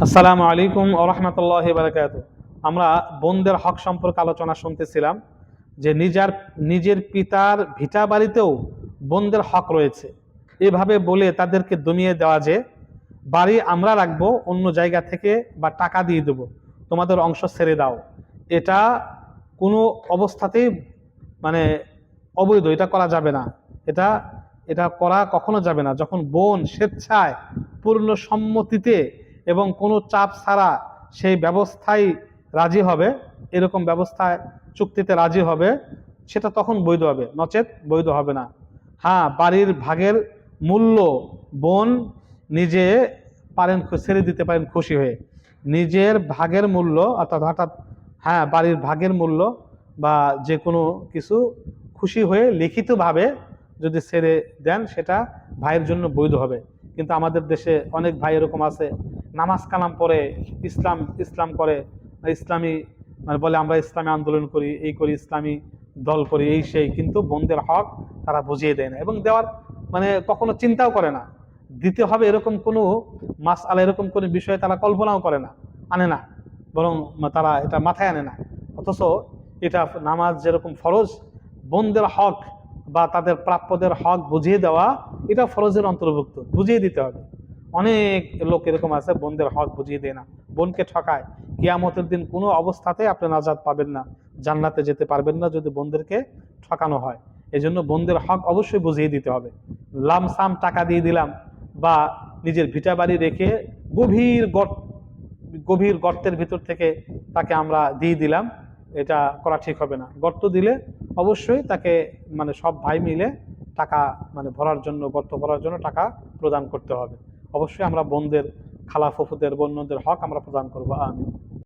আসসালামু আলাইকুম ওয়া রাহমাতুল্লাহি ওয়া বারাকাতুহু। আমরা বোনদের হক সম্পর্কে আলোচনা শুনতেছিলাম যে নিজের পিতার ভিটা বাড়িতেও বোনদের হক রয়েছে। এভাবে বলে তাদেরকে দমিয়ে দেওয়া যে বাড়ি আমরা রাখবো অন্য জায়গা থেকে বা টাকা দিয়ে দেবো, তোমাদের অংশ ছেড়ে দাও, এটা কোনো অবস্থাতেই মানে অবৈধ, এটা করা যাবে না। এটা এটা করা কখনো যাবে না। যখন বোন স্বেচ্ছায় পূর্ণ সম্মতিতে এবং কোনো চাপ ছাড়া সেই ব্যবস্থায় রাজি হবে, এরকম ব্যবস্থায় চুক্তিতে রাজি হবে, সেটা তখন বৈধ হবে, নচেত বৈধ হবে না। হ্যাঁ, বাড়ির ভাগের মূল্য বোন নিজে পারেন ছেড়ে দিতে পারেন খুশি হয়ে। নিজের ভাগের মূল্য অর্থাৎ হ্যাঁ, বাড়ির ভাগের মূল্য বা যে কোনো কিছু খুশি হয়ে লিখিতভাবে যদি ছেড়ে দেন, সেটা ভাইয়ের জন্য বৈধ হবে। কিন্তু আমাদের দেশে অনেক ভাই এরকম আছে, নামাজ কালাম পড়ে, ইসলাম ইসলাম করে, ইসলামী মানে বলে আমরা ইসলামী আন্দোলন করি, এই করি, ইসলামী দল করি, এই সেই, কিন্তু বোনদের হক তারা বুঝিয়ে দেয় না এবং দেওয়ার মানে কখনো চিন্তাও করে না। দিতে হবে এরকম কোনো মাসআলা, এরকম কোনো বিষয়ে তারা কল্পনাও করে না, আনে না, বরং তারা এটা মাথায় আনে না। অথচ এটা নামাজ যেরকম ফরজ, বোনদের হক বা তাদের প্রাপ্যদের হক বুঝিয়ে দেওয়া এটা ফরজের অন্তর্ভুক্ত, বুঝিয়ে দিতে হবে। অনেক লোক এরকম আছে বোনদের হক বুঝিয়ে দেয় না, বোনকে ঠকায়। কিয়ামতের দিন কোনো অবস্থাতে আপনি নাজাত পাবেন না, জান্নাতে যেতে পারবেন না যদি বোনদেরকে ঠকানো হয়। এই জন্য বোনদের হক অবশ্যই বুঝিয়ে দিতে হবে। লামসাম টাকা দিয়ে দিলাম বা নিজের ভিটা বাড়ি রেখে গভীর গর্তের ভিতর থেকে তাকে আমরা দিয়ে দিলাম, এটা করা ঠিক হবে না। গর্ত দিলে অবশ্যই তাকে মানে সব ভাই মিলে টাকা মানে ভরার জন্য, গর্ত ভরার জন্য টাকা প্রদান করতে হবে। অবশ্যই আমরা বোনদের, খালা ফুফুদের, বোনদের হক আমরা প্রদান করবো। আমিন।